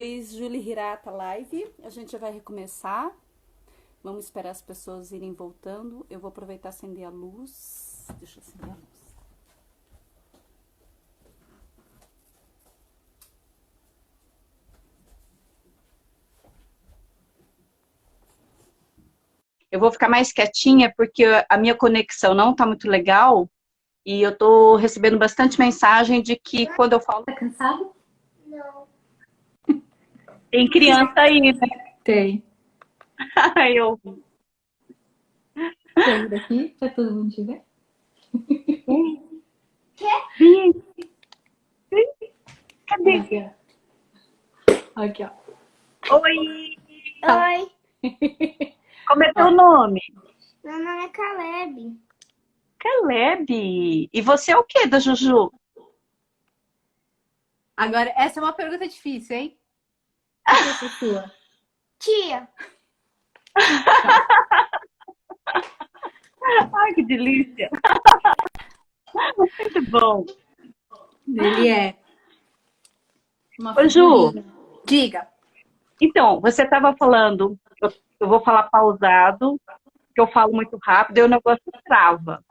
Julie Hirata Live. A gente já vai recomeçar. Vamos esperar as pessoas irem voltando. Eu vou aproveitar e acender a luz. Deixa eu acender a luz. Eu vou ficar mais quietinha porque a minha conexão não está muito legal e eu estou recebendo bastante mensagem de que quando eu falo... Tá cansado? Não. Tem criança aí, né? Tem. Eu... Tem daqui pra todo mundo te ver? Vim, cadê? Aqui, ó. Aqui, ó. Oi! Oi, Como é teu nome? meu nome é Caleb. Caleb. E você é o que da Juju? Agora, essa é uma pergunta difícil, hein? O que é essa sua? Tia. Ai, que delícia! Muito bom. Ele é uma Ô, Ju, figurinha. Diga. então, você estava falando, eu vou falar pausado, que eu falo muito rápido e o negócio trava.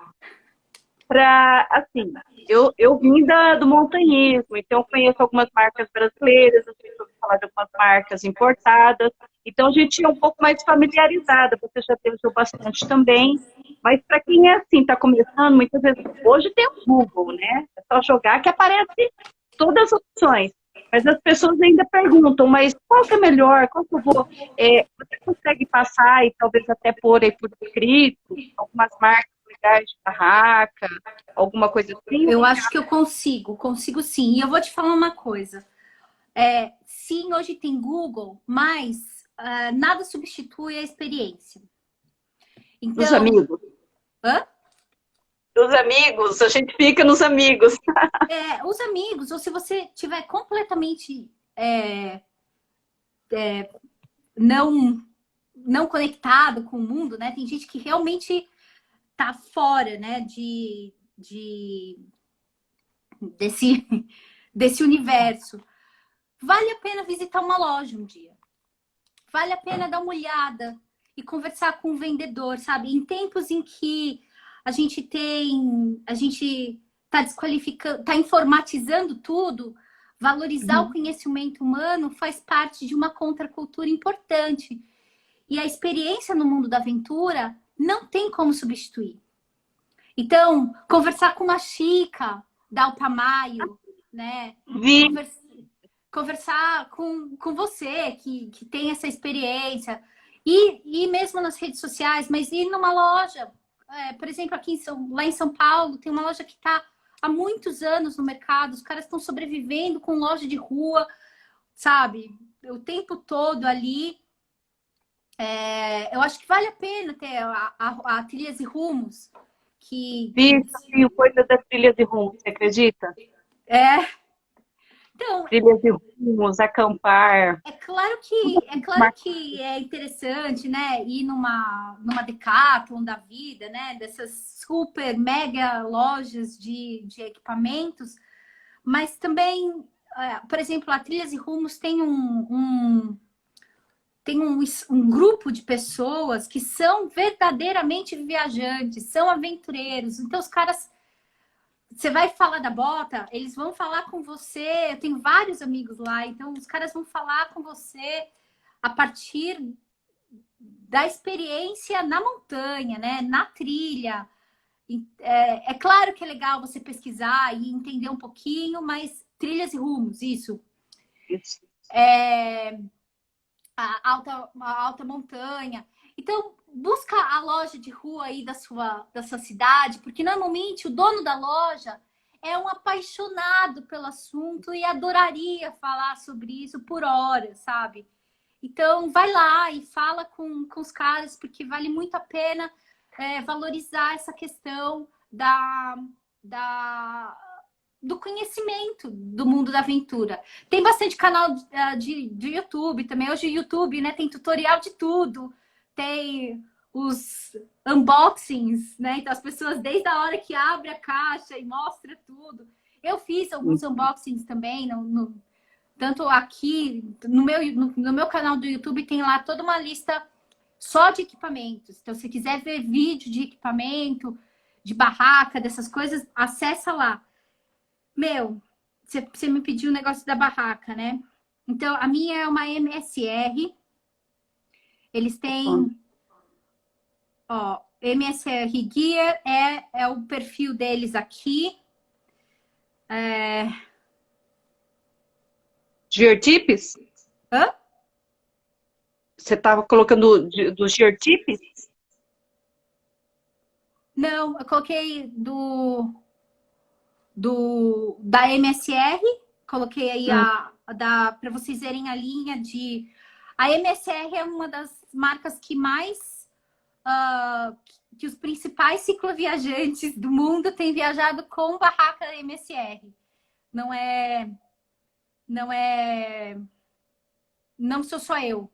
Assim, eu vim do montanhismo, então eu conheço algumas marcas brasileiras, eu sei falar de algumas marcas importadas, então a gente é um pouco mais familiarizada, você já viajou bastante também, mas para quem é assim, está começando, muitas vezes, hoje tem o Google, né? É só jogar que aparece todas as opções. Mas as pessoas ainda perguntam, mas qual que é melhor? Qual que eu vou? Você consegue passar e talvez até pôr aí por escrito algumas marcas legais de barraca, alguma coisa assim? Eu acho que eu consigo sim. E eu vou te falar uma coisa. Sim, hoje tem Google, mas nada substitui a experiência. Dos Então, amigos. hã? Dos amigos, a gente fica nos amigos. Os amigos, ou se você tiver completamente não não conectado com o mundo, né? Tem gente que realmente tá fora, né? Desse, desse universo. Vale a pena visitar uma loja um dia. Vale a pena dar uma olhada e conversar com o vendedor, sabe? Em tempos em que a gente tá desqualificando, tá informatizando tudo, valorizar o conhecimento humano faz parte de uma contracultura importante. E a experiência no mundo da aventura não tem como substituir. Então, conversar com uma Chica da Alpamayo, né? Vi. Conversar com você que tem essa experiência. E mesmo nas redes sociais, mas ir numa loja. Por exemplo, lá em São Paulo, tem uma loja que está há muitos anos no mercado. Os caras estão sobrevivendo com loja de rua, sabe? O tempo todo ali. Eu acho que vale a pena ter a Trilhas e Rumos. Vi coisa das trilhas de rumos, você acredita? É, então, Trilhas de rumos, acampar. é claro que é interessante, né? Ir numa Decathlon da vida, né? Dessas super mega lojas de equipamentos, mas também, por exemplo, a Trilhas e Rumos tem um grupo de pessoas que são verdadeiramente viajantes, são aventureiros. Então, os caras, você vai falar da bota, eles vão falar com você. Eu tenho vários amigos lá, então os caras vão falar com você a partir da experiência na montanha, né? Na trilha. É claro que é legal você pesquisar e entender um pouquinho, mas trilhas e rumos, isso. Isso. A alta montanha. Então, busca a loja de rua aí da sua cidade, porque normalmente o dono da loja é um apaixonado pelo assunto e adoraria falar sobre isso por horas, sabe? Então, vai lá e fala com os caras, porque vale muito a pena valorizar essa questão da, do conhecimento do mundo da aventura. Tem bastante canal de YouTube também. Hoje o YouTube, né, tem tutorial de tudo. Tem os unboxings, né? Então as pessoas desde a hora que abre a caixa e mostra tudo. Eu fiz alguns unboxings também tanto aqui no meu canal do YouTube tem lá toda uma lista só de equipamentos. Então, se quiser ver vídeo de equipamento, de barraca, dessas coisas, acessa lá. Meu, você me pediu o negócio da barraca, né? Então, a minha é uma MSR. Eles têm... Ó, MSR Gear é o perfil deles aqui. Geartips? Hã? Você estava colocando dos geartips? Não, eu coloquei da MSR, coloquei aí para vocês verem a linha de... A MSR é uma das marcas que mais... que os principais cicloviajantes do mundo têm viajado com barraca MSR. Não sou só eu.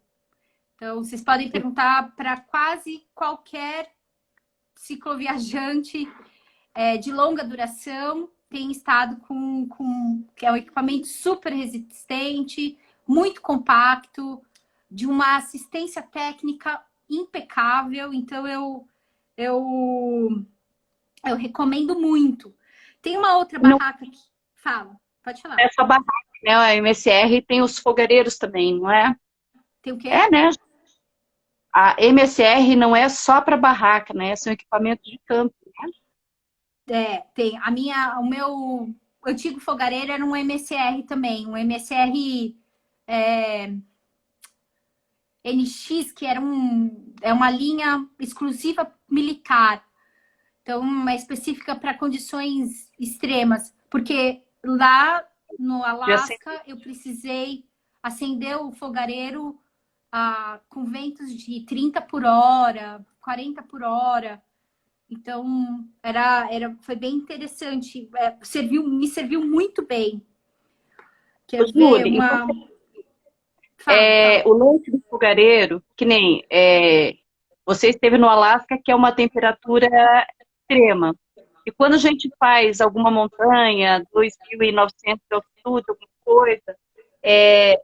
Então, vocês podem perguntar para quase qualquer cicloviajante de longa duração, tem estado que é um equipamento super resistente, muito compacto, de uma assistência técnica impecável. Então, eu recomendo muito. Tem uma outra barraca que... Fala, pode falar. Essa barraca, né? A MSR tem os fogareiros também, não é? Tem o quê? É, né? A MSR não é só para barraca, né? São equipamentos de campo, né? Tem. O meu antigo fogareiro era um MSR também. Um MSR NX, que era uma linha exclusiva militar. Então, é específica para condições extremas. Porque lá no Alasca, eu precisei acender o fogareiro com ventos de 30 por hora, 40 por hora. Então, foi bem interessante. Me serviu muito bem. Quer ver uma... O lance do fogareiro, que nem você esteve no Alasca, que é uma temperatura extrema. E quando a gente faz alguma montanha, 2.900 de altitude, alguma coisa,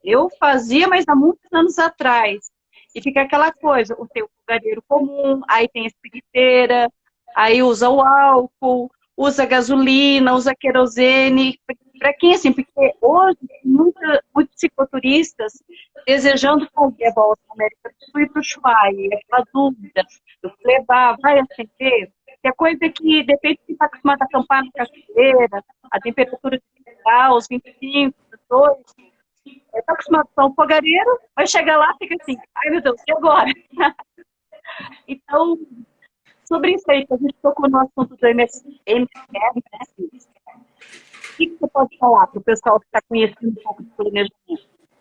eu fazia, mas há muitos anos atrás. E fica aquela coisa, o teu fogareiro comum, aí tem a espiriteira, aí usa o álcool, usa gasolina, usa querosene. Para quem, assim, porque hoje muitos cicloturistas desejando fazer a volta à América do Sul e para o Ushuaia, aquela dúvida, eu levar, vai acender? Que é coisa que depende de estar acostumado a acampar na cachoeira, a temperatura de 20 graus, 25, 22. Está acostumado a um fogareiro, vai chegar lá e fica assim, ai meu Deus, e agora? Então, sobre isso aí, que a gente tocou no assunto do MSR, né? O que você pode falar para o pessoal que está conhecendo um pouco do planejamento?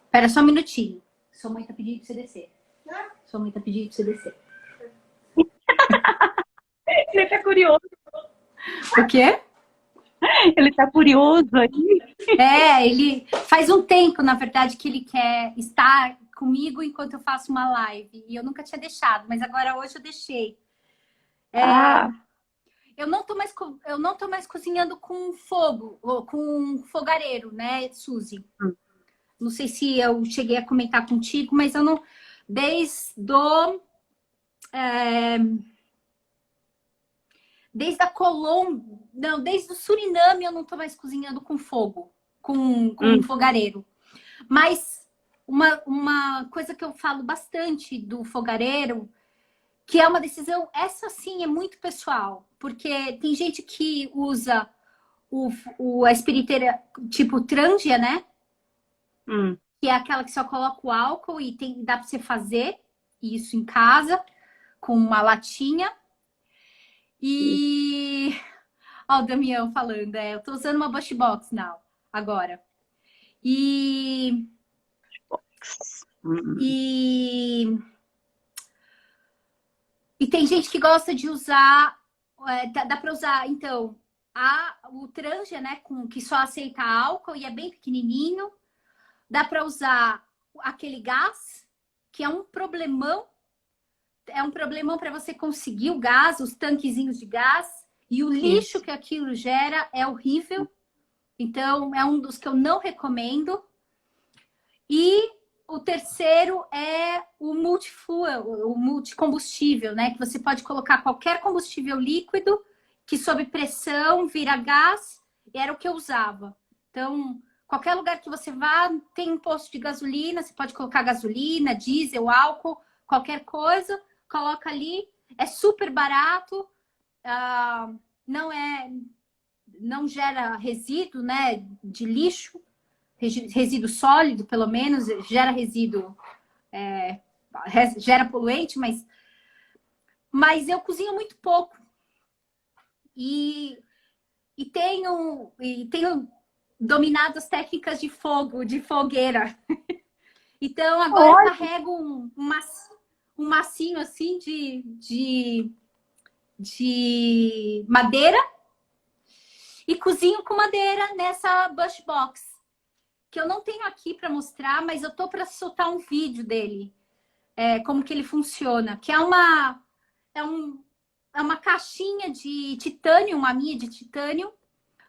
Espera só um minutinho. Sua mãe está pedindo para você descer. Sua mãe está pedindo para você descer. Ele está curioso. O quê? Ele está curioso aí. Ele faz um tempo, na verdade, que ele quer estar comigo enquanto eu faço uma live. E eu nunca tinha deixado, mas agora hoje eu deixei. Eu não tô mais cozinhando com fogo, ou com fogareiro, né, Suzy? Não sei se eu cheguei a comentar contigo, mas eu não... Desde a Colômbia... Não, desde o Suriname eu não tô mais cozinhando com fogo, com fogareiro. Mas uma coisa que eu falo bastante do fogareiro, que é uma decisão, essa sim é muito pessoal, porque tem gente que usa a espiriteira tipo Trangia, né? Que é aquela que só coloca o álcool e dá para você fazer isso em casa com uma latinha. E ó, o Damião falando, eu tô usando uma Bush Box agora. E tem gente que gosta de usar, dá para usar, então, o Trangia, né, que só aceita álcool e é bem pequenininho. Dá para usar aquele gás, que é um problemão. É um problemão para você conseguir o gás, os tanquezinhos de gás. E o lixo que aquilo gera é horrível. Então, é um dos que eu não recomendo. E o terceiro é o multifuel, o multicombustível, né? Que você pode colocar qualquer combustível líquido que sob pressão vira gás, e era o que eu usava. Então, qualquer lugar que você vá, tem um posto de gasolina, você pode colocar gasolina, diesel, álcool, qualquer coisa, coloca ali, é super barato, não gera resíduo, né, de lixo, resíduo sólido, pelo menos, gera resíduo, gera poluente, mas eu cozinho muito pouco. E tenho dominado as técnicas de fogo, de fogueira. Então, agora eu carrego um massinho assim de madeira e cozinho com madeira nessa Bush Box, que eu não tenho aqui para mostrar, mas eu tô para soltar um vídeo dele, como que ele funciona, que é uma caixinha de titânio, uma minha de titânio,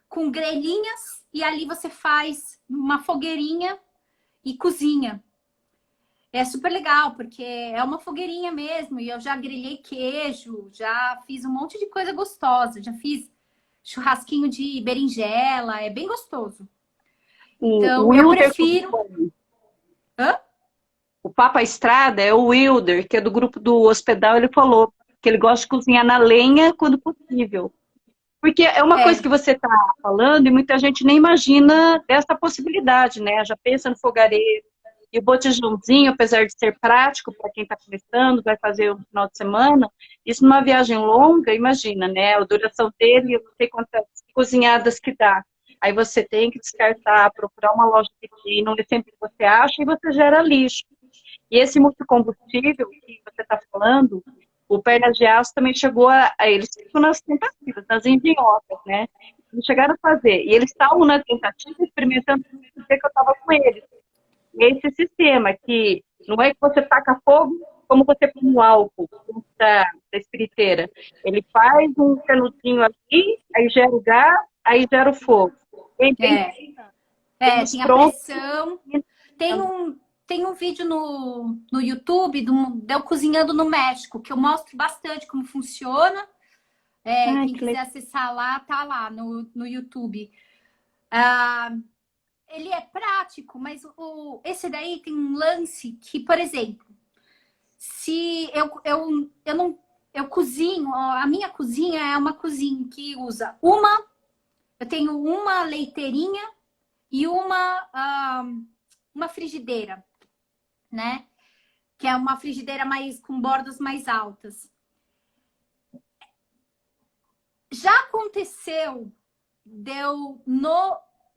com grelhinhas, e ali você faz uma fogueirinha e cozinha. É super legal, porque é uma fogueirinha mesmo, e eu já grelhei queijo, já fiz um monte de coisa gostosa, já fiz churrasquinho de berinjela, é bem gostoso. Então, eu prefiro... Hã? O Papa Estrada é o Wilder, que é do grupo do Hospedal, ele falou que ele gosta de cozinhar na lenha quando possível. Porque é uma coisa que você está falando e muita gente nem imagina dessa possibilidade, né? Já pensa no fogareiro. E o botijãozinho, apesar de ser prático para quem está começando, vai fazer um final de semana, isso numa viagem longa, imagina, né? A duração dele, eu não sei quantas cozinhadas que dá. Aí você tem que descartar, procurar uma loja que não é sempre que você acha e você gera lixo. E esse multicombustível que você está falando, o Pernas de Aço também chegou eles ficam nas tentativas, nas engenhocas, né? Eles chegaram a fazer. E eles estavam na tentativa, experimentando o que eu estava com eles. E esse sistema que não é que você taca fogo, como você põe o álcool da espiriteira. Ele faz um canudinho aqui, aí gera o gás, aí gera o fogo. Tem a pressão. Tem um vídeo no YouTube de eu cozinhando no México, que eu mostro bastante como funciona. Quem quiser acessar lá, tá lá no YouTube. Ele é prático, mas esse daí tem um lance que, por exemplo, se eu cozinho, a minha cozinha é uma cozinha que usa eu tenho uma leiteirinha e uma frigideira, né? Que é uma frigideira com bordas mais altas. Já aconteceu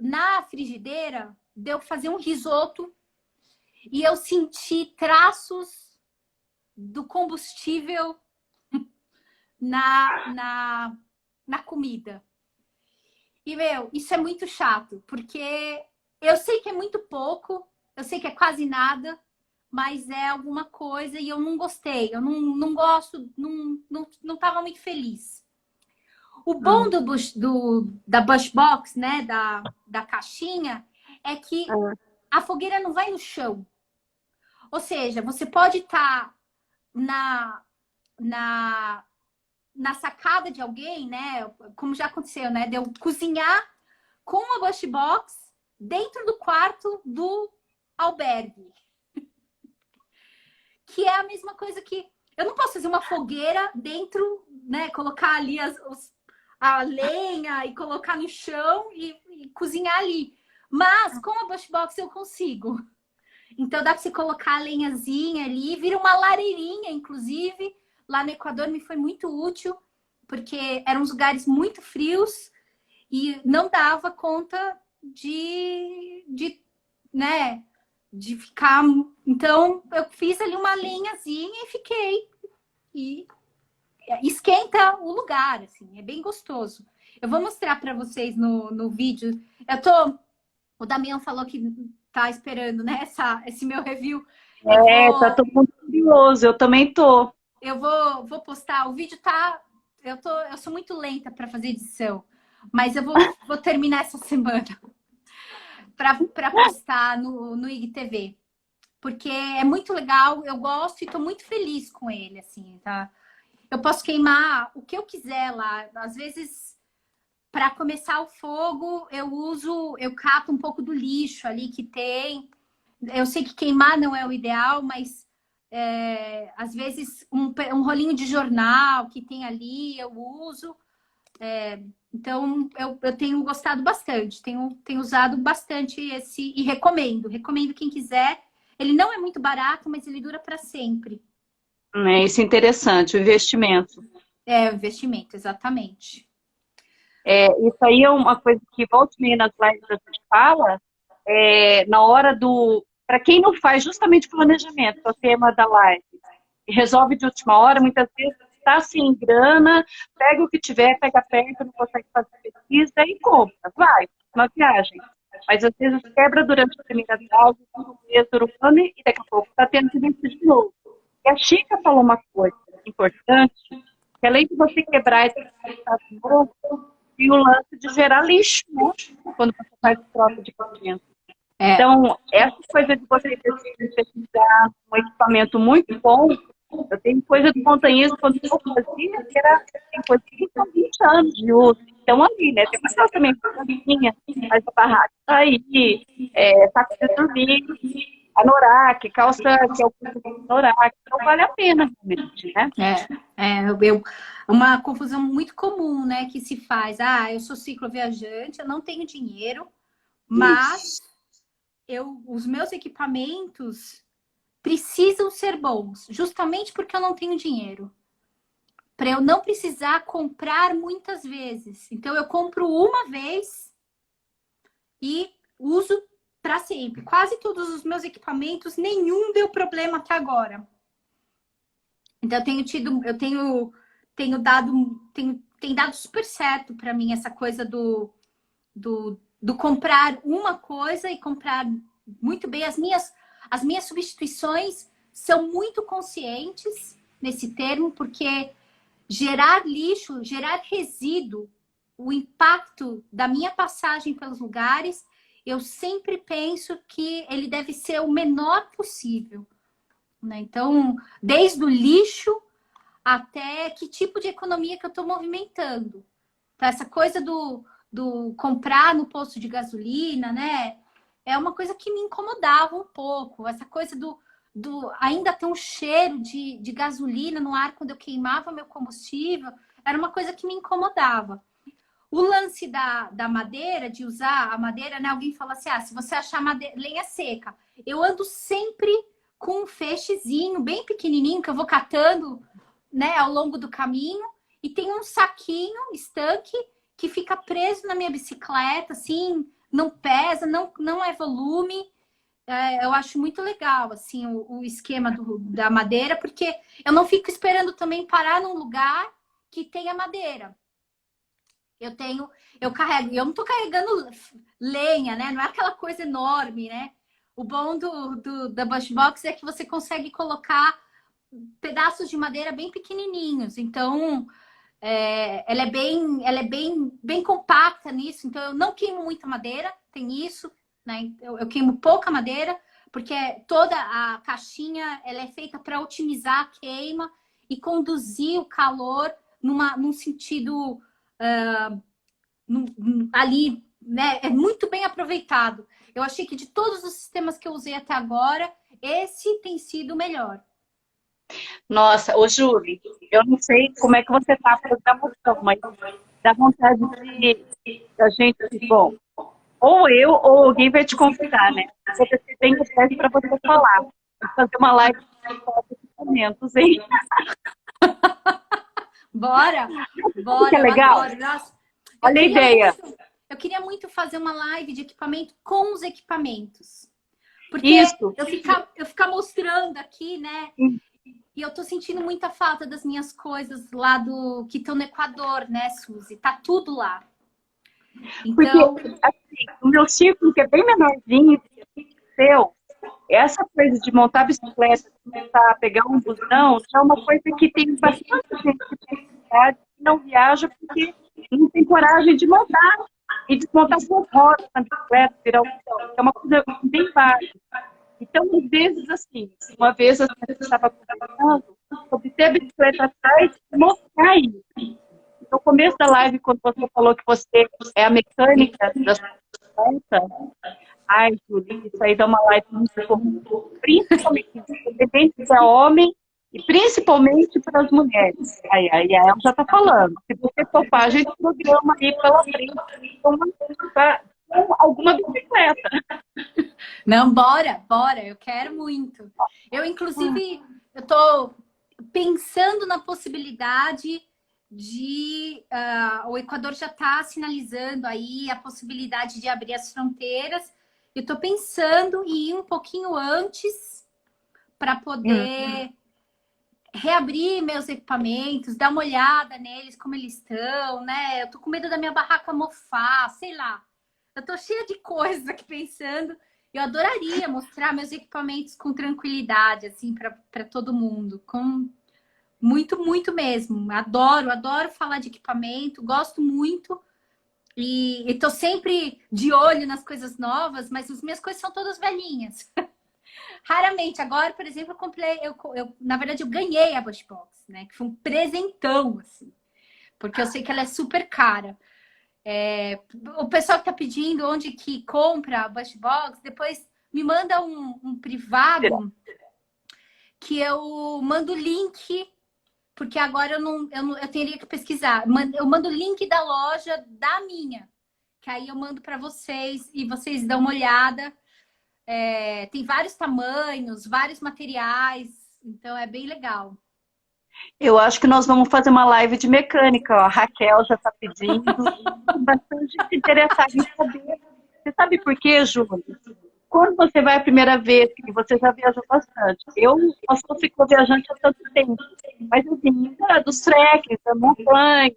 na frigideira de eu fazer um risoto e eu senti traços do combustível na comida. E, isso é muito chato, porque eu sei que é muito pouco, eu sei que é quase nada, mas é alguma coisa e eu não gostei, eu não gosto, não estava muito feliz. O bom da Bush Box, né, da caixinha, é que a fogueira não vai no chão. Ou seja, você pode estar na sacada de alguém, né? Como já aconteceu, né? De eu cozinhar com a Bush Box dentro do quarto do albergue. Que é a mesma coisa que... Eu não posso fazer uma fogueira dentro, né? Colocar ali a lenha e colocar no chão e cozinhar ali. Mas com a Bush Box eu consigo. Então dá para você colocar a lenhazinha ali, vira uma lareirinha, inclusive. Lá no Equador me foi muito útil, porque eram uns lugares muito frios e não dava conta de ficar... Então, eu fiz ali uma lenhazinha e fiquei. E esquenta o lugar, assim, é bem gostoso. Eu vou mostrar para vocês no vídeo. O Damião falou que tá esperando, né, esse meu review. Tá todo mundo curioso, eu também tô. Eu vou postar. O vídeo tá... Eu sou muito lenta para fazer edição, mas eu vou terminar essa semana. para postar no IGTV. Porque é muito legal, eu gosto e tô muito feliz com ele, assim, tá? Eu posso queimar o que eu quiser lá. Às vezes, para começar o fogo, eu cato um pouco do lixo ali que tem. Eu sei que queimar não é o ideal, mas às vezes um rolinho de jornal que tem ali, eu uso. Então, eu tenho gostado bastante, tenho usado bastante esse e recomendo. Recomendo quem quiser. Ele não é muito barato, mas ele dura para sempre. Isso é interessante, o investimento. É, o investimento, exatamente. Isso aí é uma coisa que volta e meia nas lives a gente fala, na hora do... Para quem não faz justamente planejamento, que é o tema da live, e resolve de última hora, muitas vezes está sem grana, pega o que tiver, pega perto, não consegue fazer pesquisa e compra, vai, uma viagem. Mas às vezes quebra durante a primeira viagem, um mês, dura um ano, e daqui a pouco está tendo que investir de novo. E a Chica falou uma coisa importante, que além de você quebrar e ter que gastar de novo, tem o lance de gerar lixo, né? Quando você faz troca de equipamento. Então, essa coisa de você pesquisar um equipamento muito bom, eu tenho coisa do montanhismo, quando eu fazia, que tem coisa que são 20 anos de uso. Então, ali, né? Tem uma também, mas a barraca tá aí, saco de dormir, anorak, calça que é o anorak, então vale a pena, realmente, né? Uma confusão muito comum, né, que se faz. Eu sou cicloviajante, eu não tenho dinheiro, mas os meus equipamentos precisam ser bons, justamente porque eu não tenho dinheiro. Para eu não precisar comprar muitas vezes. Então, eu compro uma vez e uso para sempre. Quase todos os meus equipamentos, nenhum deu problema até agora. Então, tem dado super certo para mim essa coisa do comprar uma coisa e comprar muito bem. As minhas substituições são muito conscientes nesse termo, porque gerar lixo, gerar resíduo, o impacto da minha passagem pelos lugares, eu sempre penso que ele deve ser o menor possível, né? Então, desde o lixo até que tipo de economia que eu estou movimentando. Então, essa coisa do comprar no posto de gasolina, né? É uma coisa que me incomodava um pouco. Essa coisa do ainda ter um cheiro de gasolina no ar quando eu queimava meu combustível, era uma coisa que me incomodava. O lance da madeira, de usar a madeira, né? Alguém fala assim, se você achar lenha seca. Eu ando sempre com um feixezinho bem pequenininho que eu vou catando, né, ao longo do caminho, e tem um saquinho, estanque, que fica preso na minha bicicleta, assim, não pesa, não é volume. Eu acho muito legal, assim, o esquema da madeira, porque eu não fico esperando também parar num lugar que tenha madeira. Eu carrego, eu não tô carregando lenha, né? Não é aquela coisa enorme, né? O bom da Bushbox é que você consegue colocar pedaços de madeira bem pequenininhos. Então, ela é bem compacta nisso. Então, eu não queimo muita madeira, tem isso, né? Eu queimo pouca madeira, porque toda a caixinha ela é feita para otimizar a queima e conduzir o calor num sentido ali, né? É muito bem aproveitado. Eu achei que de todos os sistemas que eu usei até agora, esse tem sido o melhor. Nossa, ô Júlia, eu não sei como é que você tá para programação, mas dá vontade da gente, bom, ou eu ou alguém vai te convidar, né? Você tem que ter para você falar. Vou fazer uma live de equipamentos, hein? Bora! Que é legal? Nossa, olha a ideia. Eu queria muito fazer uma live de equipamento com os equipamentos. Porque eu ficar mostrando aqui, né? E eu tô sentindo muita falta das minhas coisas lá que estão no Equador, né, Suzy? Tá tudo lá. Então... Porque, assim, o meu círculo, que é bem menorzinho, seu, essa coisa de montar bicicleta, começar a pegar um busão, já é uma coisa que tem bastante gente que tem cidade que não viaja porque não tem coragem de montar. e desmontar suas rodas na bicicleta, virar um chão. É uma coisa bem básica. Então, às vezes, assim, uma vez a gente estava conversando sobre ter a bicicleta atrás e mostrar isso. No começo da live, quando você falou que você é a mecânica da sua bicicleta, ai, Júlia, isso aí dá uma live muito boa. Principalmente, independente se é homem e principalmente para as mulheres. Aí a ela já está falando. Se você topar, a gente programa aí pela frente com alguma bicicleta. Não, bora, eu quero muito. Eu, inclusive, eu tô pensando na possibilidade de... o Equador já está sinalizando aí a possibilidade de abrir as fronteiras. Eu tô pensando em ir um pouquinho antes para poder reabrir meus equipamentos, dar uma olhada neles, como eles estão, né? Eu tô com medo da minha barraca mofar, sei lá. Eu tô cheia de coisas aqui pensando. Eu adoraria mostrar meus equipamentos com tranquilidade, assim, para todo mundo. Com muito, muito mesmo. Adoro falar de equipamento, gosto muito. E tô sempre de olho nas coisas novas, mas as minhas coisas são todas velhinhas. Raramente. Agora, por exemplo, eu comprei... na verdade, eu ganhei a Bushbox, né? Que foi um presentão, assim. Porque eu sei que ela é super cara. O pessoal que tá pedindo onde que compra a Bushbox, depois me manda um privado que eu mando o link, porque agora eu teria que pesquisar. Eu mando o link da loja da minha, que aí eu mando para vocês e vocês dão uma olhada. Tem vários tamanhos, vários materiais, então é bem legal. Eu acho que nós vamos fazer uma live de mecânica, ó. A Raquel já está pedindo. Bastante gente interessada em saber. Você sabe por quê, Júlia? Quando você vai a primeira vez, que você já viajou bastante. Eu não sou cicloviajante há tanto tempo, mas eu vim dos trekkings, da montanha,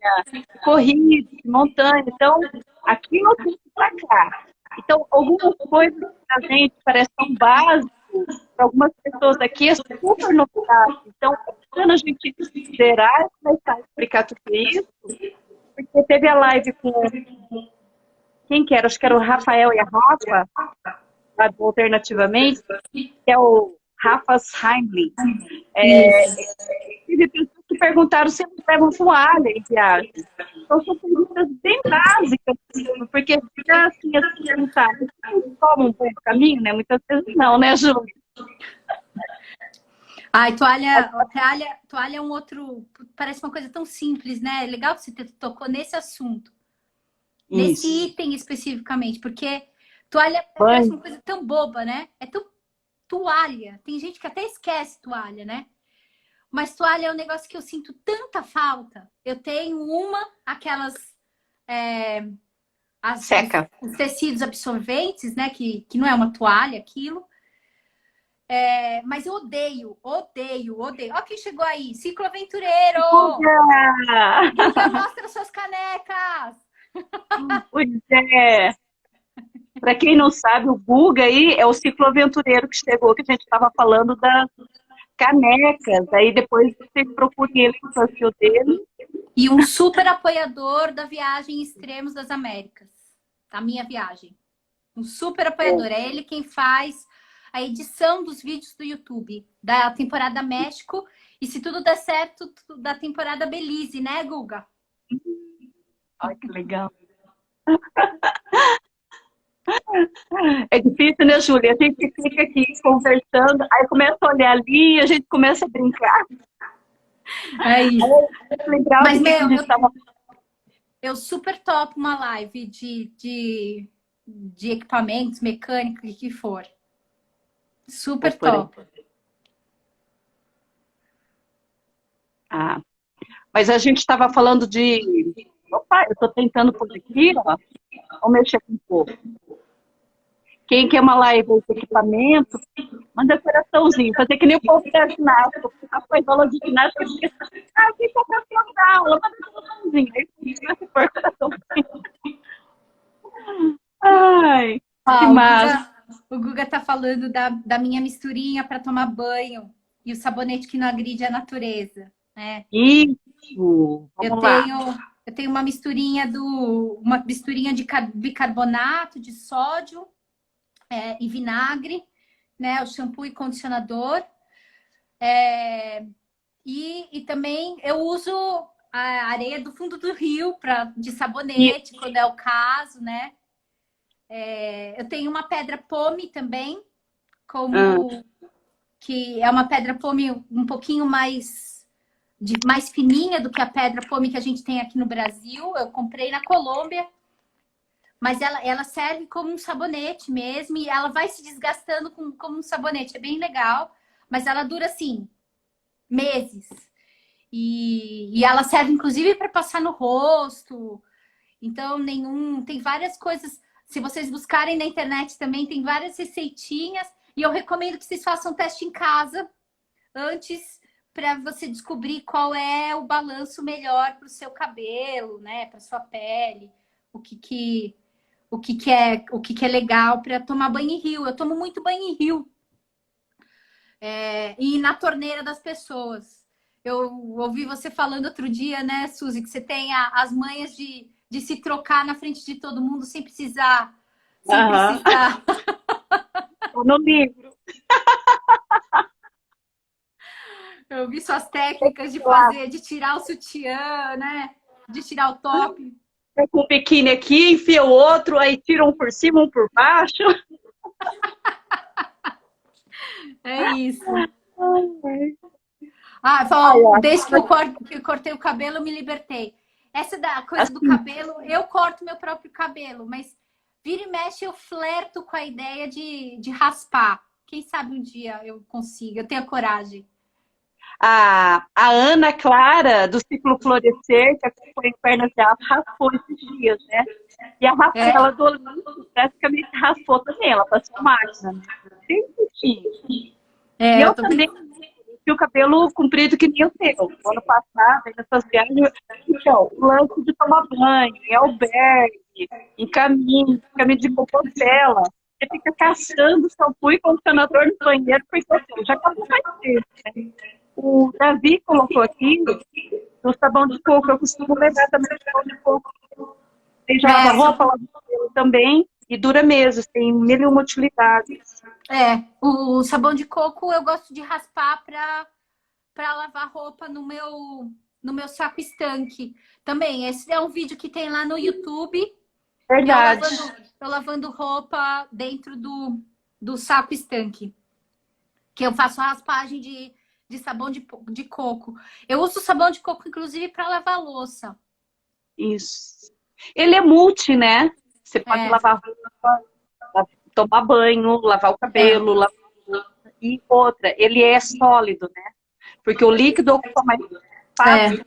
corrida, montanha. Então, aqui eu fui para cá. Então, algumas coisas que a gente parece tão básicas, para algumas pessoas aqui é super novidade. Então, é bacana a gente zerar e começar a explicar tudo isso, porque teve a live com quem que era? Acho que era o Rafael e a Rafa, lá do Alternativamente, que é o Rafa Heimlich. Teve pessoas que perguntaram se eles levam toalha em viagem. Então, são perguntas bem básicas, porque assim, perguntar, vocês tomam um bom caminho, né? Muitas vezes não, né, Júlia? Ai, toalha é um outro... Parece uma coisa tão simples, né? É legal que você tocou nesse assunto. Nesse item especificamente, porque toalha parece uma coisa tão boba, né? É tão toalha. Tem gente que até esquece toalha, né? Mas toalha é um negócio que eu sinto tanta falta. Eu tenho aquelas... Seca. Os tecidos absorventes, né? Que não é uma toalha, aquilo. Mas eu odeio. Ó, quem chegou aí? Ciclo Aventureiro! Guga, mostra suas canecas! Pois é. Para quem não sabe, o Guga aí é o ciclo aventureiro que chegou, que a gente estava falando das canecas. Aí depois vocês procurem ele no perfil dele. E um super apoiador da viagem Extremos das Américas. Da minha viagem. Um super apoiador. É ele quem faz a edição dos vídeos do YouTube. Da temporada México. E se tudo der certo, da temporada Belize, né, Guga? Ai, que legal. É difícil, né, Júlia? A gente fica aqui conversando, aí começa a olhar ali e a gente começa a brincar. É isso. Mas, eu super topo uma live de equipamentos, mecânica, o que for. Super top. Mas a gente estava falando de... Opa, eu estou tentando por aqui, ó. Vamos mexer com um pouco. Quem quer uma live de equipamento, manda coraçãozinho. Fazer que nem o povo da ginástica. A coisa de ginástica. Quem quer dar aula, manda coraçãozinho. Aí você põe coraçãozinho. Ai, que massa. O Guga tá falando da minha misturinha para tomar banho. E o sabonete que não agride a natureza. Né? Isso. Eu tenho uma misturinha de bicarbonato de sódio e vinagre, né? O shampoo e condicionador. E também eu uso a areia do fundo do rio de sabonete, quando é o caso, né? Eu tenho uma pedra pome também, que é uma pedra pome um pouquinho mais fininha do que a pedra pome que a gente tem aqui no Brasil. Eu comprei na Colômbia, mas ela serve como um sabonete mesmo e ela vai se desgastando como um sabonete. É bem legal, mas ela dura assim meses. E ela serve inclusive para passar no rosto. Então tem várias coisas. Se vocês buscarem na internet também tem várias receitinhas e eu recomendo que vocês façam um teste em casa antes, para você descobrir qual é o balanço melhor para o seu cabelo, né, para sua pele, o que é legal para tomar banho em rio. Eu tomo muito banho em rio e na torneira das pessoas. Eu ouvi você falando outro dia, né, Suzy, que você tem as manhas de se trocar na frente de todo mundo sem precisar. No livro. Eu vi suas técnicas de tirar o sutiã, né? De tirar o top. Com o biquíni aqui, enfia o outro, aí tira um por cima, um por baixo. É isso. Ai, desde que eu cortei o cabelo, eu me libertei. Essa da coisa do cabelo, eu corto meu próprio cabelo, mas vira e mexe eu flerto com a ideia de raspar. Quem sabe um dia eu consiga, eu tenho a coragem. A Ana Clara, do Ciclo Florescer, que acompanha Pernas de Aço, raspou esses dias, né? E a Rafaela do Olimpo praticamente raspou também, ela passou máquina, né? Bem curtinho. E eu também tinha o cabelo comprido que nem o seu. No ano passado, nessas viagens, então, o lance de tomar banho, em albergue, em caminho de Compostela. Você fica caçando shampoo e condicionador no banheiro, porque assim, já acabou mais tempo, né? O Davi colocou aqui o sabão de coco. Eu costumo levar também o sabão de coco. Tem já lava roupa, lava cabelo também. E dura meses, tem mil e uma utilidades. O sabão de coco eu gosto de raspar para lavar roupa no meu saco estanque. Também, esse é um vídeo que tem lá no YouTube. Verdade. Eu lavando roupa dentro do saco estanque. Que eu faço raspagem de sabão de coco. Eu uso sabão de coco, inclusive, para lavar louça. Isso. Ele é multi, né? Você pode lavar roupa, tomar banho, lavar o cabelo, lavar... E outra, ele é sólido, né? Porque o líquido ocupa mais espaço.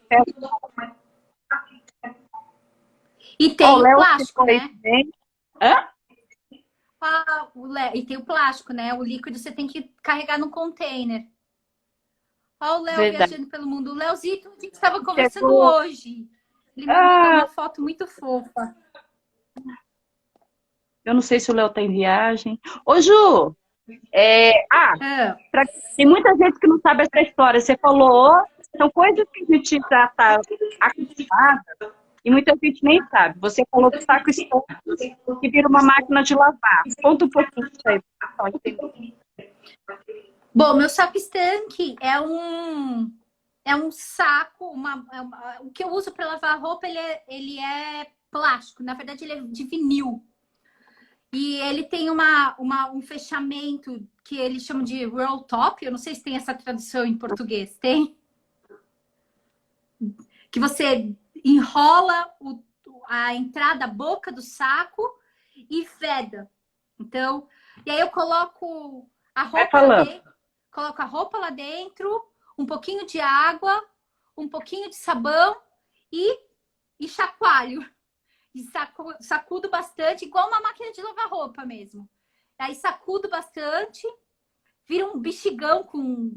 E tem o plástico, né? Hã? E tem o plástico, né? O líquido você tem que carregar no container. Olha o Léo viajando pelo mundo. O Léozito, a gente estava conversando hoje. Ele me mandou uma foto muito fofa. Eu não sei se o Léo tá em viagem. Ô, Ju! Tem muita gente que não sabe essa história. Você falou, são coisas que a gente já está acostumada e muita gente nem sabe. Você falou do saco estanque que vira uma máquina de lavar. Conta um pouquinho disso aí, para entender. Bom, meu saco estanque é um saco, o que eu uso para lavar roupa, ele é plástico. Na verdade, ele é de vinil. E ele tem um fechamento que eles chamam de roll top. Eu não sei se tem essa tradução em português. Tem? Que você enrola a entrada, a boca do saco e veda. Então, e aí eu coloco a roupa lá dentro, um pouquinho de água, um pouquinho de sabão e chacoalho. E sacudo bastante, igual uma máquina de lavar roupa mesmo. Aí sacudo bastante, vira um bexigão com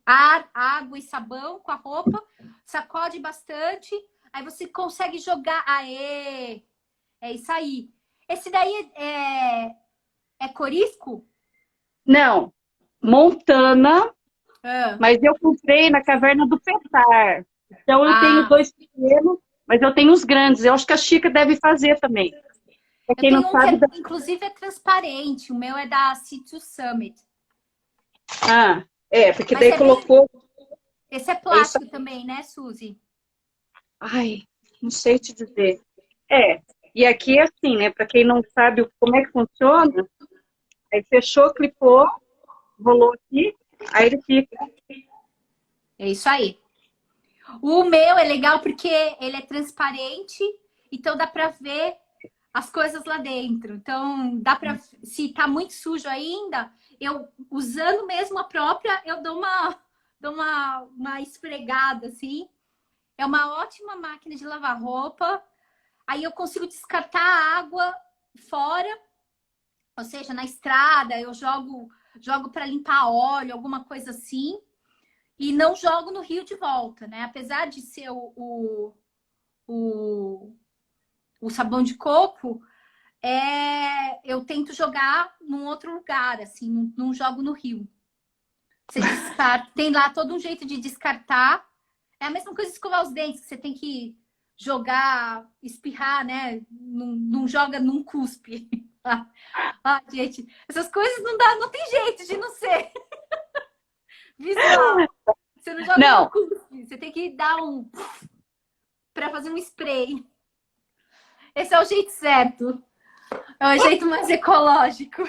ar, água e sabão com a roupa, sacode bastante, aí você consegue jogar. Aê! É isso aí. Esse daí é corisco? Não, Montana, mas eu comprei na Caverna do Petar. Então eu tenho Ah, 2 pequenos, mas eu tenho os grandes. Eu acho que a Chica deve fazer também. Para eu quem não tenho um que sabe, inclusive é transparente. O meu é da City Summit. porque Mas daí é bem. colocou. Esse é É isso. plástico também, né, Suzy? Ai, não sei te dizer. E aqui é assim, né? Para quem não sabe como é que funciona, aí fechou, clipou, rolou aqui, aí ele fica. É isso aí. O meu é legal porque ele é transparente, então dá para ver as coisas lá dentro. Então, dá para, se tá muito sujo ainda, eu usando mesmo a própria, eu dou uma esfregada assim. É uma ótima máquina de lavar roupa. Aí eu consigo descartar a água fora, ou seja, na estrada, eu jogo para limpar óleo, alguma coisa assim, e não jogo no rio de volta, né? Apesar de ser o, o sabão de coco, eu tento jogar num outro lugar, assim, não jogo no rio. Você descarta, tem lá todo um jeito de descartar. É a mesma coisa de escovar os dentes, que você tem que jogar, espirrar, né? Não joga, não cuspe. Ah, gente, essas coisas não dá, não tem jeito de não ser visual. Você não joga, não Não, cuspe. Você tem que dar para fazer um spray. Esse é o jeito certo. É o jeito mais ecológico.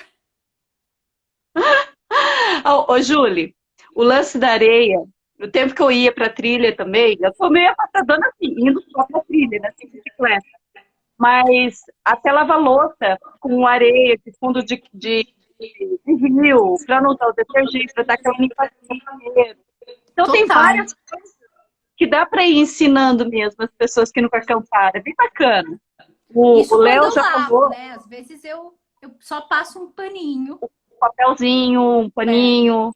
ô Júlia, o lance da areia, no tempo que eu ia para trilha também, eu sou meio afastadona assim, indo só para trilha, né, sem bicicleta. Mas até lavar louça com areia, de fundo de rio, para não usar o detergente, para dar aquela limpadinha primeiro. Então tem Total. várias coisas que dá para ir ensinando mesmo as pessoas que nunca acamparam. É bem bacana. O Isso quando Léo eu já lavo, falou, né? Às vezes eu só passo um paninho. um papelzinho, um É, paninho,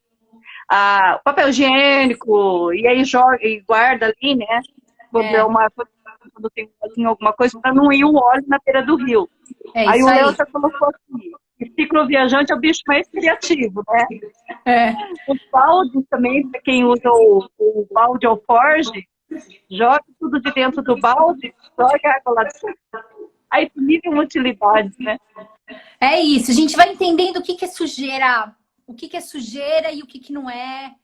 papel higiênico, e aí joga e guarda ali, né? Quando é é, uma quando tem um olhinho, alguma coisa, para não ir o óleo na beira do rio. é Aí isso o Léo aí. já colocou aqui. O cicloviajante é o bicho mais criativo, né? É. Os baldes também, para quem usa o balde alforge, joga tudo de dentro do balde, joga a água lá dentro. Aí tem mil utilidades, né? É isso. A gente vai entendendo o que que é sujeira, o que que é sujeira e o que que não é.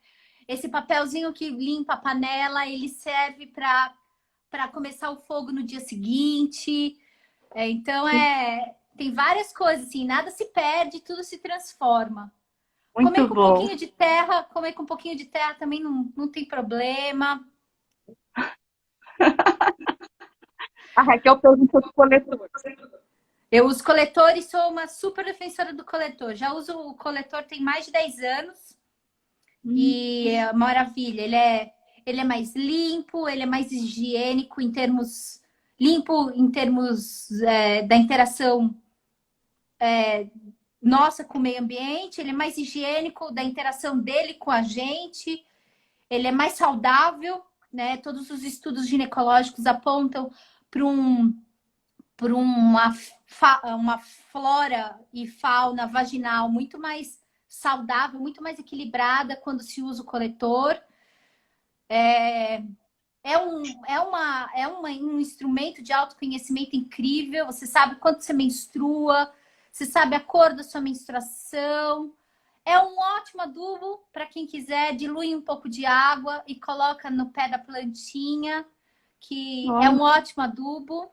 Esse papelzinho que limpa a panela, ele serve para começar o fogo no dia seguinte. Então tem várias coisas assim, nada se perde, tudo se transforma. Comer Muito com um bom. pouquinho de terra, comer com um pouquinho de terra também não tem problema. A Raquel perguntou do coletor. Eu uso coletor e sou uma super defensora do coletor. Já uso o coletor tem mais de 10 anos e é uma maravilha. Ele é mais limpo, ele é mais higiênico em termos limpo em termos da interação nossa com o meio ambiente, ele é mais higiênico da interação dele com a gente, ele é mais saudável, né? Todos os estudos ginecológicos apontam para uma flora e fauna vaginal muito mais saudável, muito mais equilibrada quando se usa o coletor. É um instrumento de autoconhecimento incrível. Você sabe quanto você menstrua, você sabe a cor da sua menstruação. É um ótimo adubo para quem quiser. Dilui um pouco de água e coloca no pé da plantinha, que é Olha, um ótimo adubo.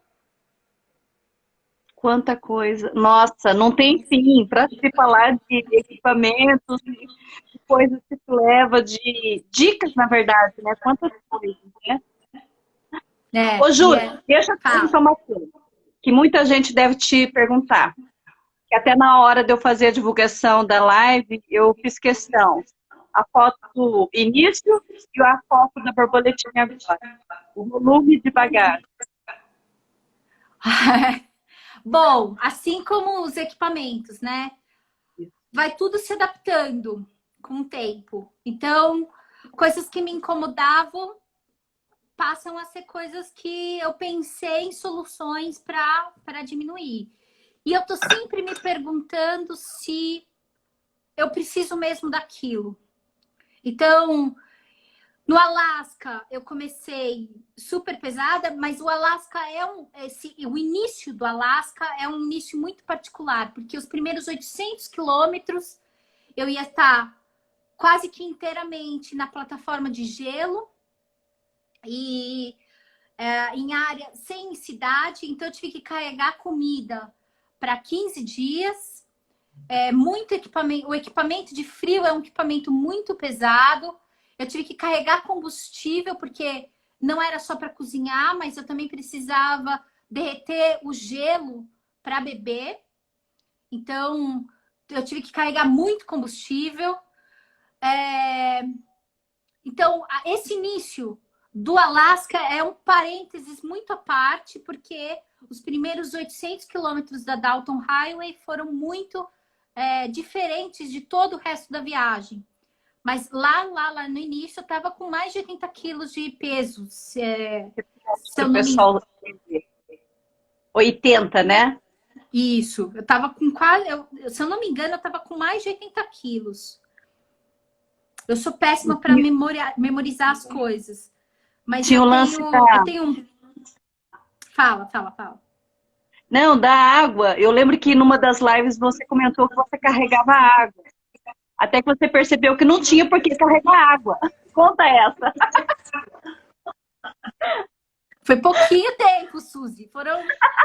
quanta coisa. Nossa, não tem fim para se falar de equipamentos, de coisas que se leva, de dicas, na verdade, né? Quantas coisas, né? Ô, E Júlia, deixa eu te fala. perguntar uma coisa, que muita gente deve te perguntar. Que até na hora de eu fazer a divulgação da live, eu fiz questão. A foto do início e a foto da borboletinha agora. O volume de bagagem. Bom, assim como os equipamentos, né? Vai tudo se adaptando com o tempo. Então, coisas que me incomodavam passam a ser coisas que eu pensei em soluções para diminuir. E eu tô sempre me perguntando se eu preciso mesmo daquilo. Então, No Alasca, eu comecei super pesada, mas o Alasca o início do Alasca é um início muito particular, porque os primeiros 800 quilômetros eu ia estar quase que inteiramente na plataforma de gelo e em área sem cidade, então eu tive que carregar comida para 15 dias, muito equipamento, o equipamento de frio é um equipamento muito pesado. Eu tive que carregar combustível, porque não era só para cozinhar, mas eu também precisava derreter o gelo para beber. Então, eu tive que carregar muito combustível. Então, esse início do Alasca é um parênteses muito à parte, porque os primeiros 800 quilômetros da Dalton Highway foram muito diferentes de todo o resto da viagem. Mas lá no início, eu estava com mais de 80 quilos de peso. Se eu O não me engano. pessoal 80, né? Isso. Eu estava com quase... se eu não me engano, eu estava com mais de 80 quilos. Eu sou péssima para memorizar as coisas. Mas Tinha o lance eu tenho... Fala. Não, da água. Eu lembro que numa das lives você comentou que você carregava água. Até que você percebeu que não tinha por que carregar água. Conta essa. Foi pouquinho tempo, Suzy.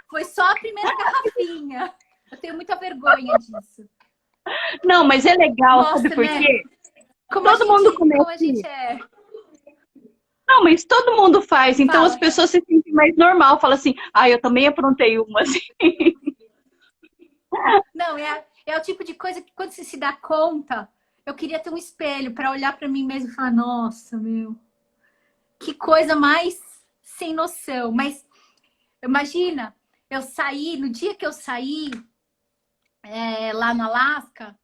Foi só a primeira garrafinha. Eu tenho muita vergonha disso. Não, mas é legal, Mostra, sabe por né? quê? Como Como a gente é. Não, mas todo mundo faz, então Fala. as pessoas se sentem mais normal. Fala assim, eu também aprontei uma assim. Não, é o tipo de coisa que quando você se dá conta, eu queria ter um espelho para olhar para mim mesmo e falar, nossa, meu, que coisa mais sem noção. Mas imagina, no dia que eu saí lá no Alasca,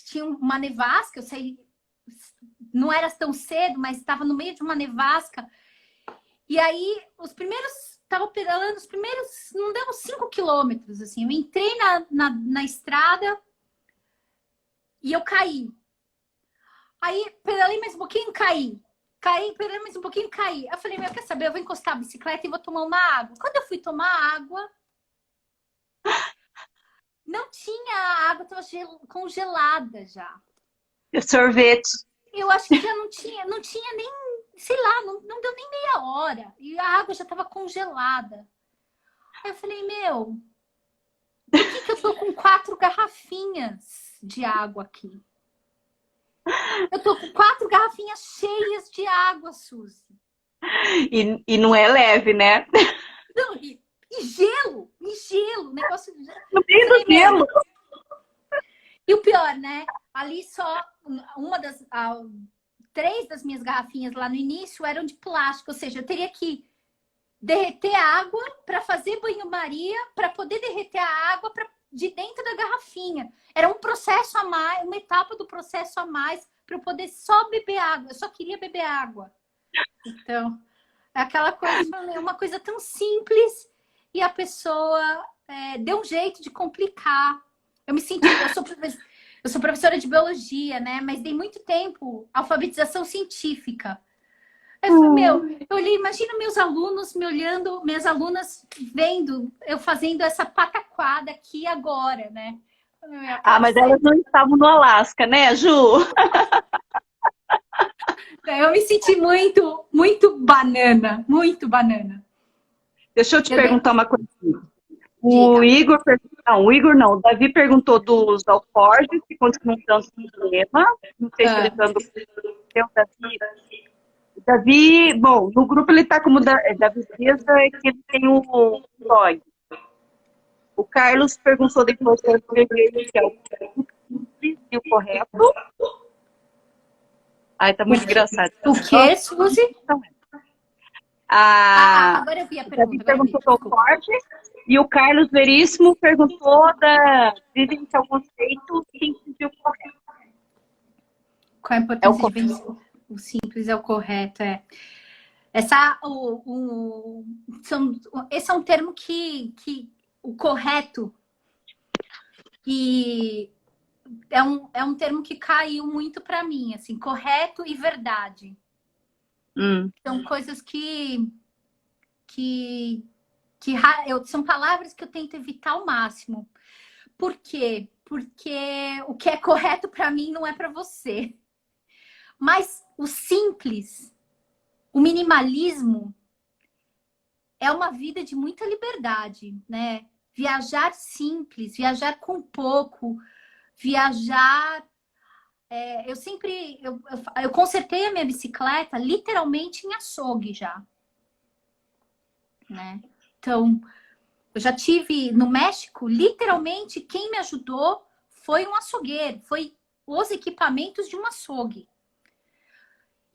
tinha uma nevasca, eu saí, não era tão cedo, mas estava no meio de uma nevasca. E aí, estava pedalando, os primeiros, não deu uns 5 quilômetros, assim. Eu entrei na estrada e eu caí. Aí, pedalei mais um pouquinho, caí. Pedalei mais um pouquinho, caí. Eu falei, quer saber? Eu vou encostar a bicicleta e vou tomar uma água. Quando eu fui tomar água, não tinha a água, estava congelada já. Sorvete. Eu acho que já não tinha nem, sei lá, não deu nem meia hora. E a água já estava congelada. Aí eu falei, por que eu tô com 4 garrafinhas de água aqui? Eu tô com 4 garrafinhas cheias de água, Suzy. E não é leve, né? Não, e gelo, negócio de... No meio do gelo. E o pior, né? Ali só 3 das minhas garrafinhas lá no início eram de plástico, ou seja, eu teria que derreter a água para fazer banho-maria, para poder derreter a água de dentro da garrafinha. Era um processo a mais, uma etapa do processo a mais para eu poder só beber água. Eu só queria beber água. Então, é aquela coisa, uma coisa tão simples e a pessoa deu um jeito de complicar. Eu sou professora de biologia, né? Mas dei muito tempo alfabetização científica. Eu falei, eu olhei, imagina meus alunos me olhando, minhas alunas vendo eu fazendo essa pataquada aqui agora, né? Mas elas não estavam no Alasca, né, Ju? Eu me senti muito banana, muito banana. Deixa eu te perguntar uma coisa. Diga. O Igor não, o Davi perguntou dos alforjes, que continuam dando problema. Não sei se ele está dando o Davi, bom, no grupo ele está como Davi Dias, que ele tem o blog. O Carlos perguntou depois se é o simples e o correto. Ai, tá muito engraçado. O que, Suzy? Agora eu vi a pergunta. Perguntou do forte e o Carlos Veríssimo perguntou dizem que é o conceito simples e o correto. Qual a importância de vencer? O simples é o correto, esse é um termo que o correto e é um termo que caiu muito para mim, assim, correto e verdade. São coisas são palavras que eu tento evitar ao máximo. Por quê? Porque o que é correto para mim não é para você. Mas o simples, o minimalismo, é uma vida de muita liberdade, né? Viajar simples, viajar com pouco, viajar. Eu consertei a minha bicicleta literalmente em açougue já, né? Então, eu já tive no México, literalmente, quem me ajudou foi um açougueiro, foi os equipamentos de um açougue.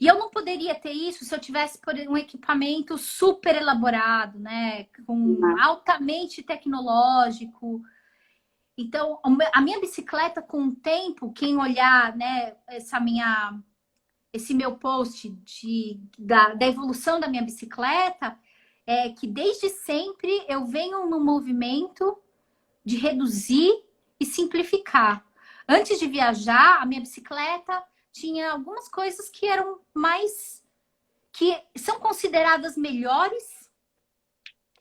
E eu não poderia ter isso se eu tivesse um equipamento super elaborado, né? Altamente tecnológico. Então, a minha bicicleta, com o tempo, quem olhar, né, esse meu post da evolução da minha bicicleta, é que desde sempre eu venho no movimento de reduzir e simplificar. Antes de viajar, a minha bicicleta tinha algumas coisas que eram que são consideradas melhores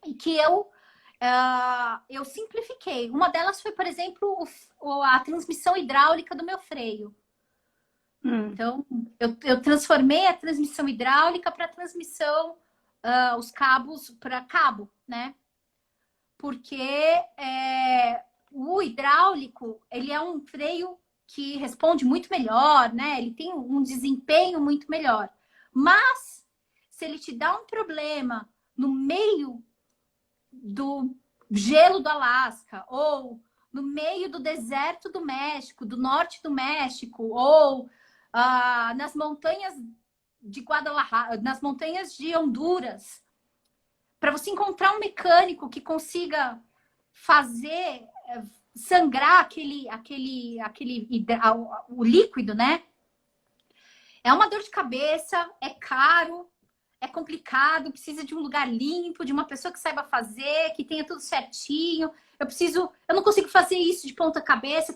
e que eu simplifiquei. Uma delas foi, por exemplo, a transmissão hidráulica do meu freio. Então, eu transformei a transmissão hidráulica para transmissão, os cabos para cabo, né? Porque o hidráulico, ele é um freio que responde muito melhor, né? Ele tem um desempenho muito melhor. Mas, se ele te dá um problema no meio do gelo do Alasca, ou no meio do deserto do México, do norte do México, ou nas montanhas de Guadalajara, nas montanhas de Honduras, para você encontrar um mecânico que consiga fazer sangrar o líquido, né? É uma dor de cabeça, é caro, é complicado, precisa de um lugar limpo, de uma pessoa que saiba fazer, que tenha tudo certinho. Eu não consigo fazer isso de ponta cabeça,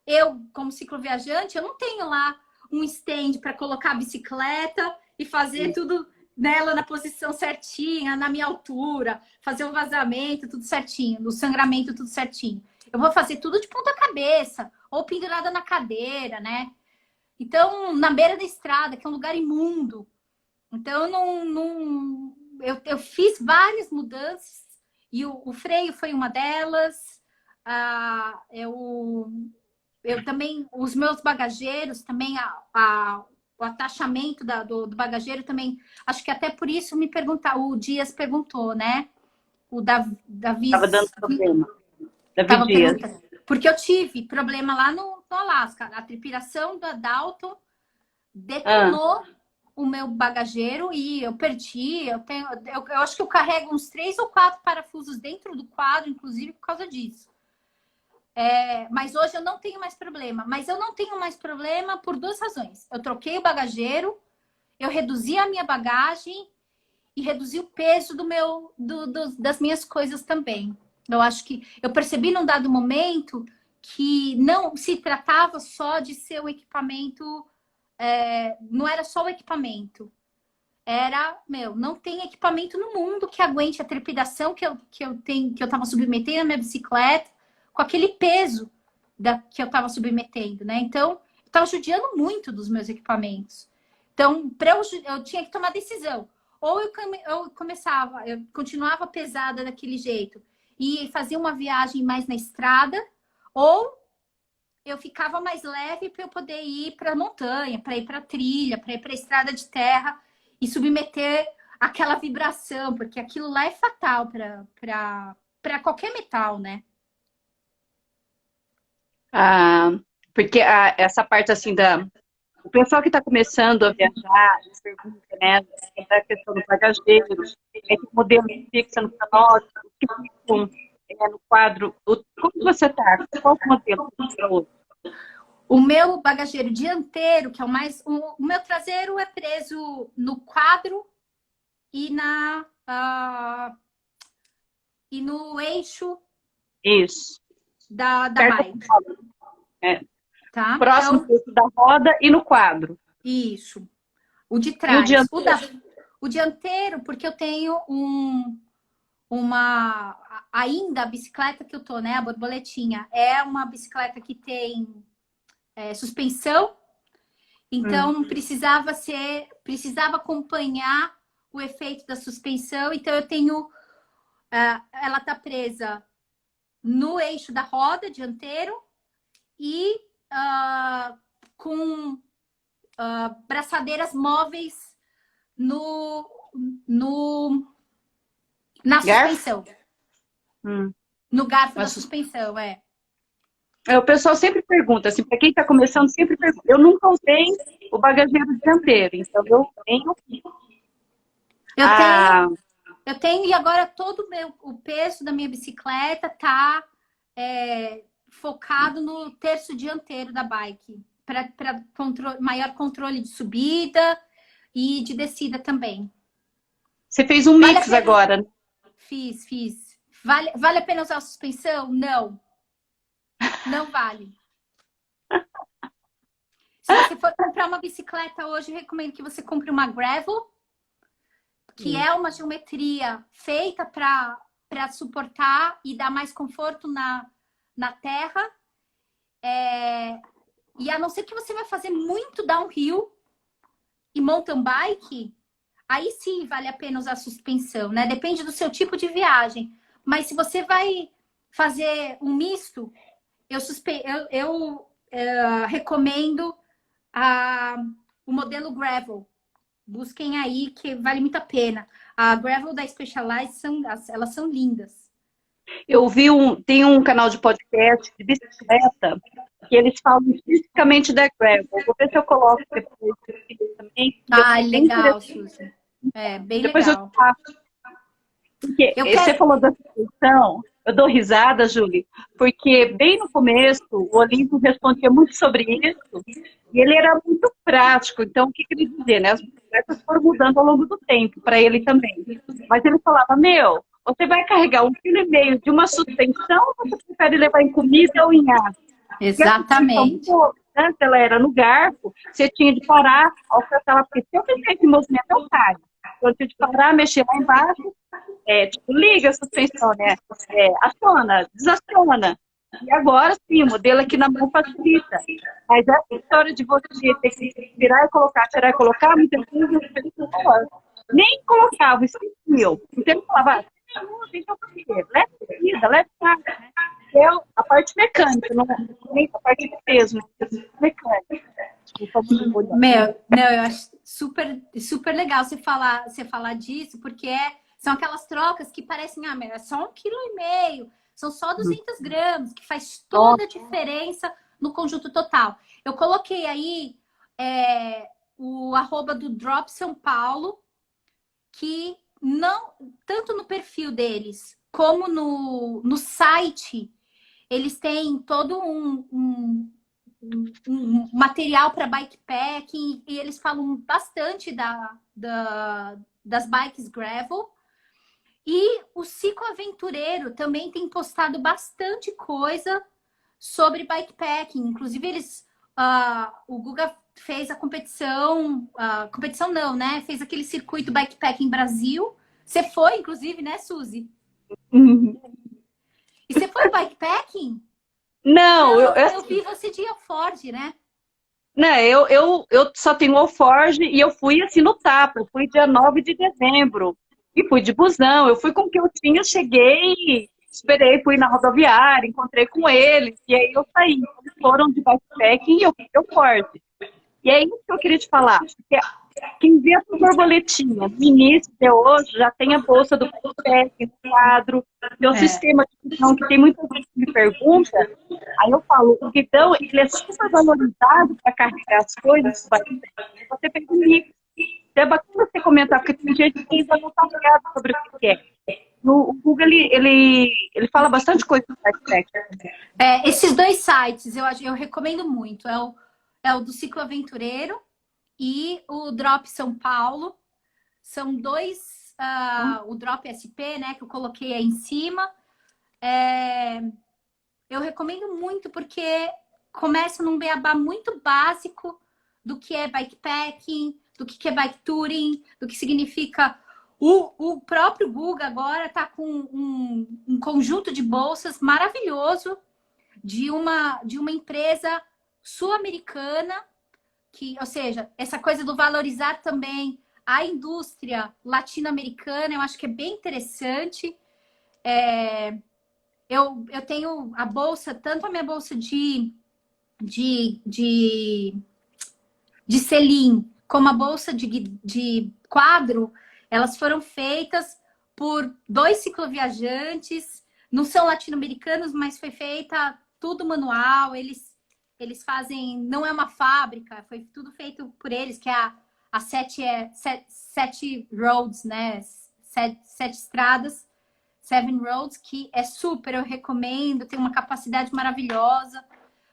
eu, como cicloviajante, eu não tenho lá um stand para colocar a bicicleta e fazer tudo nela na posição certinha, na minha altura, fazer o vazamento, tudo certinho, o sangramento, tudo certinho. Eu vou fazer tudo de ponta cabeça, ou pendurada na cadeira, né? Então, na beira da estrada, que é um lugar imundo. Então, eu fiz várias mudanças e o freio foi uma delas. Eu também, os meus bagageiros, também o atachamento do bagageiro também. Acho que até por isso o Dias perguntou, né? O Davi. Estava dando problema. Davi Dias. Porque eu tive problema lá no Alasca. A tripiração da Dalton detonou o meu bagageiro e eu perdi. Eu acho que eu carrego uns 3 ou 4 parafusos dentro do quadro, inclusive por causa disso. Mas hoje eu não tenho mais problema. Mas eu não tenho mais problema por 2 razões. Eu troquei o bagageiro, eu reduzi a minha bagagem e reduzi o peso das minhas coisas também. Eu acho que eu percebi num dado momento que não se tratava só de ser o equipamento, não era só o equipamento. Não tem equipamento no mundo que aguente a trepidação que eu estava submetendo na minha bicicleta, com aquele peso que eu estava submetendo, né? Então, eu estava judiando muito dos meus equipamentos. Então, eu tinha que tomar decisão. Ou eu continuava pesada daquele jeito e fazia uma viagem mais na estrada, ou eu ficava mais leve para eu poder ir para a montanha, para ir para a trilha, para ir para a estrada de terra e submeter aquela vibração, porque aquilo lá é fatal para qualquer metal, né? Porque essa parte assim o pessoal que está começando a viajar, pergunta, né, da questão do bagageiro, modelo que fixa no canote, que fica no quadro. Como você está? Qual modelo que você usa? O meu bagageiro dianteiro, que é o mais... O meu traseiro é preso no quadro e no eixo Isso. da bike. tá? Próximo Então, peso da roda e no quadro. isso. O de E o trás. dianteiro? O dianteiro, porque eu tenho ainda a bicicleta que eu tô, né? A borboletinha. É uma bicicleta que tem suspensão. Então, precisava acompanhar o efeito da suspensão. Então, eu tenho... ela tá presa no eixo da roda dianteiro e com braçadeiras móveis no, na Garfo? suspensão. Hum. No garfo da Mas suspensão, o pessoal sempre pergunta, assim, para quem está começando, sempre pergunta. Eu nunca usei o bagageiro dianteiro, então eu tenho. Eu Ah, tenho, eu tenho, e agora todo o peso da minha bicicleta tá focado no terço dianteiro da bike, para maior controle de subida e de descida também. você fez um Vale a mix pena? agora, né? Fiz. Vale a pena usar a suspensão? Não. Não vale. Se você for comprar uma bicicleta hoje, eu recomendo que você compre uma gravel, que é uma geometria feita para suportar e dar mais conforto na terra. E a não ser que você vai fazer muito downhill e mountain bike, aí sim vale a pena usar suspensão, né? Depende do seu tipo de viagem. Mas se você vai fazer um misto, eu recomendo o modelo gravel. Busquem aí, que vale muito a pena. A gravel da Specialized, elas são lindas. Eu vi tem um canal de podcast de bicicleta que eles falam especificamente da gravel. Vou ver se eu coloco depois esse vídeo também. Ah, É bem legal, interessante. Suzy. É, bem Depois eu te legal. passo. Porque Eu você quero... falou da suspensão, eu dou risada, Júlia, porque bem no começo o Olímpio respondia muito sobre isso e ele era muito prático. Então, o que ele dizia, né? As bicicletas foram mudando ao longo do tempo, para ele também. Mas ele falava, você vai carregar 1,5 kg de uma suspensão ou você prefere levar em comida ou em água? E a suspensão Exatamente. mudou, né? Ela era no garfo, você tinha de parar, alcançar, porque se eu fizer esse movimento, eu caio. Então, eu tinha de parar, mexer lá embaixo, liga a suspensão, né? Aciona, desaciona. E agora sim, o modelo aqui na mão facilita. Mas essa história de você ter que tirar e colocar, muitas vezes as pessoas nem colocavam, esqueciam. Então ele falava, então leve comida, leve carne, né? A parte mecânica, não nem a parte de peso, né? Mecânica. Não, eu acho super legal você falar disso, porque são aquelas trocas que parecem, é só 1,5 kg, são só 200 gramas, que faz toda a diferença no conjunto total. Eu coloquei aí o @ do Drop São Paulo, que não, tanto no perfil deles, como no site, eles têm todo um material para bikepacking e eles falam bastante das bikes gravel. E o Cicloaventureiro também tem postado bastante coisa sobre bikepacking. Inclusive, o Guga fez a competição não, né? Fez aquele circuito bikepacking Brasil. Você foi, inclusive, né, Suzy? Uhum. E você foi no bikepacking? Não, eu vi você de Alforge, né? Né, eu só tenho o Alforge e eu fui assim no tapa. Eu fui dia 9 de dezembro e fui de busão. Eu fui com o que eu tinha, cheguei, esperei, fui na rodoviária, encontrei com eles e aí eu saí. Eles foram de bikepacking e eu fui de Alforge. E é isso que eu queria te falar. Porque quem vê a borboletinha no início até hoje já tem a bolsa do bikepacking, no quadro, meu sistema de guidão, que tem muita gente que me pergunta. Aí eu falo, o guidão ele é super valorizado para carregar as coisas do bikepacking. Você fez um mix. É bacana você comentar, porque tem gente que ainda não está ligado sobre o que é. No Google, ele fala bastante coisa do bikepacking. Esses dois sites eu recomendo muito. É o do Cicloaventureiro e o Drop São Paulo. São dois, o Drop SP, né, que eu coloquei aí em cima. Eu recomendo muito porque começa num beabá muito básico do que é bikepacking, do que é bike touring, do que significa... O próprio Guga agora está com um conjunto de bolsas maravilhoso de uma empresa sul-americana, que, ou seja, essa coisa do valorizar também a indústria latino-americana, eu acho que é bem interessante. Eu tenho a bolsa, tanto a minha bolsa de selim, como a bolsa de quadro, elas foram feitas por 2 cicloviajantes, não são latino-americanos, mas foi feita tudo manual, eles fazem, não é uma fábrica, foi tudo feito por eles, que é a sete roads, né? Sete estradas, 7 roads, que é super, eu recomendo, tem uma capacidade maravilhosa.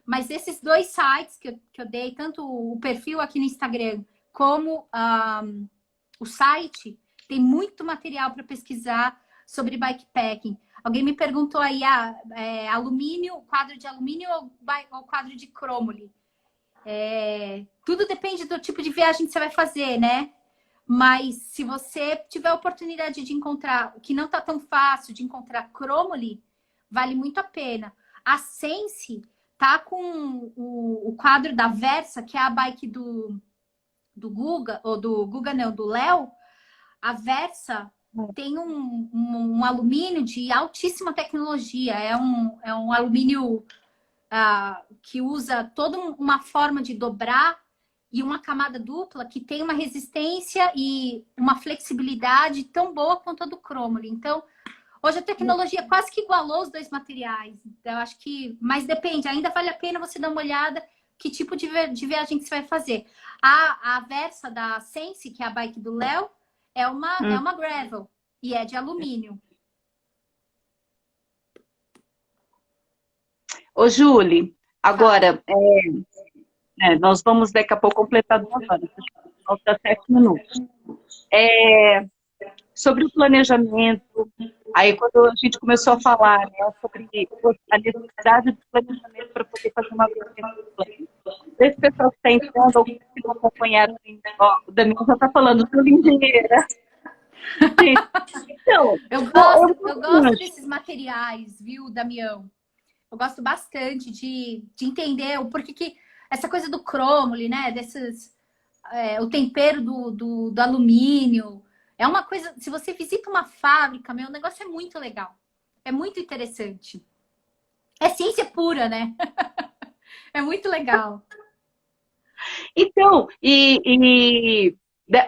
Mas esses 2 sites que eu dei, tanto o perfil aqui no Instagram, como o site, tem muito material para pesquisar sobre bikepacking. Alguém me perguntou aí, alumínio, quadro de alumínio ou quadro de cromoli? Tudo depende do tipo de viagem que você vai fazer, né? Mas se você tiver a oportunidade de encontrar, o que não está tão fácil de encontrar cromoli, vale muito a pena. A Sense tá com o quadro da Versa, que é a bike do Guga, ou do Guga não, do Léo. A Versa tem um alumínio de altíssima tecnologia. É um alumínio que usa toda uma forma de dobrar e uma camada dupla que tem uma resistência e uma flexibilidade tão boa quanto a do cromoli. Então, hoje a tecnologia quase que igualou os 2 materiais. Então, eu acho que... Mas depende, ainda vale a pena você dar uma olhada que tipo de viagem que você vai fazer. A Versa da Sense, que é a bike do Léo, é uma gravel e é de alumínio. Ô, Julie, agora, nós vamos daqui a pouco completar 2 horas, falta 7 minutos. Sobre o planejamento, aí quando a gente começou a falar, né, sobre a necessidade de planejamento para poder fazer uma viagem, esse pessoal que está entrando, ou que não acompanharam, o Damião já está falando, sou engenheira. Então, eu gosto desses materiais, viu, Damião? Eu gosto bastante de entender o porquê que essa coisa do cromoli, né? O tempero do alumínio. É uma coisa... Se você visita uma fábrica, o negócio é muito legal. É muito interessante. É ciência pura, né? É muito legal. Então,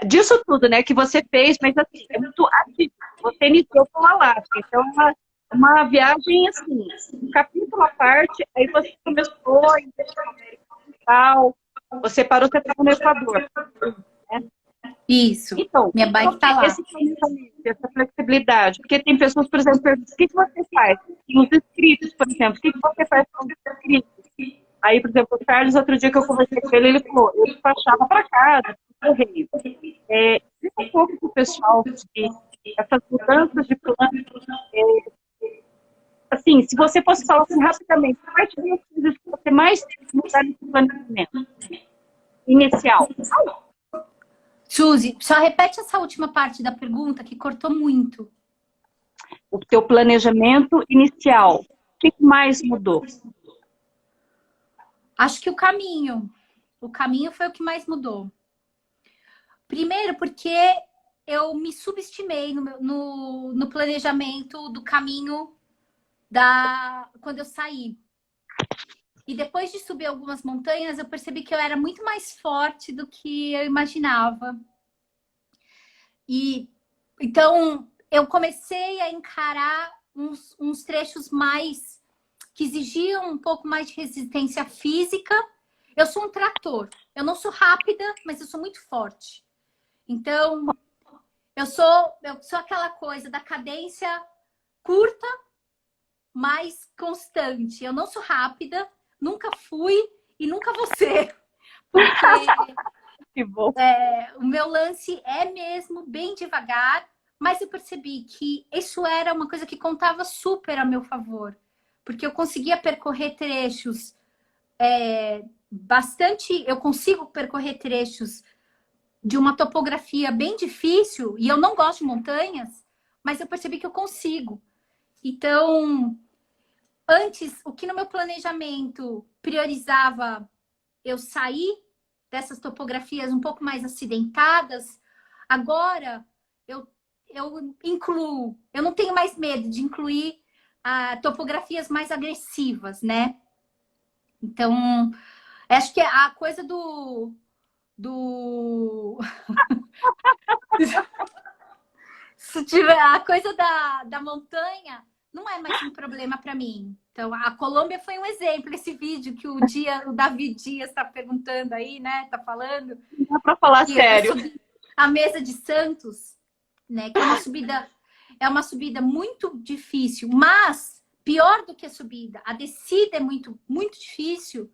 disso tudo, né, que você fez, mas assim, é muito ativo. Você iniciou com a Alasca, então uma viagem assim, um capítulo à parte, aí você começou a investigar e tal, você parou, você estava no Equador, né? Isso. Então, minha bike tá lá. Esse planejamento, essa flexibilidade, porque tem pessoas, por exemplo, perguntam, o que você faz? Nos inscritos, por exemplo, o que você faz com os inscritos? Aí, por exemplo, o Carlos, outro dia que eu conversei com ele falou, eu despachava para casa, pro correio. Explica um pouco para o pessoal essas mudanças de plano. Assim, se você fosse falar assim, rapidamente, quais seriam as coisas que você mais tem que mudar nesse planejamento inicial? Suzy, só repete essa última parte da pergunta que cortou muito. O teu planejamento inicial, o que mais mudou? Acho que o caminho. O caminho foi o que mais mudou. Primeiro, porque eu me subestimei no planejamento do caminho quando eu saí. E depois de subir algumas montanhas, eu percebi que eu era muito mais forte do que eu imaginava. E então eu comecei a encarar uns trechos mais que exigiam um pouco mais de resistência física. Eu sou um trator. Eu não sou rápida, mas eu sou muito forte. Então, eu sou aquela coisa da cadência curta, mas constante. Eu não sou rápida, nunca fui e nunca vou ser. Porque Que bom. O meu lance é mesmo bem devagar, mas eu percebi que isso era uma coisa que contava super a meu favor. Porque eu conseguia percorrer trechos bastante, eu consigo percorrer trechos de uma topografia bem difícil, e eu não gosto de montanhas, mas eu percebi que eu consigo. Então, antes, o que no meu planejamento priorizava eu sair dessas topografias um pouco mais acidentadas, agora eu incluo, eu não tenho mais medo de incluir topografias mais agressivas, né? Então, acho que a coisa se tiver a coisa da montanha, não é mais um problema para mim. Então, a Colômbia foi um exemplo. Esse vídeo que o David Dias está perguntando aí, né? Tá falando. Não dá para falar sério. A mesa de Santos, né? Que é uma subida muito difícil, mas pior do que a subida, a descida é muito, muito difícil.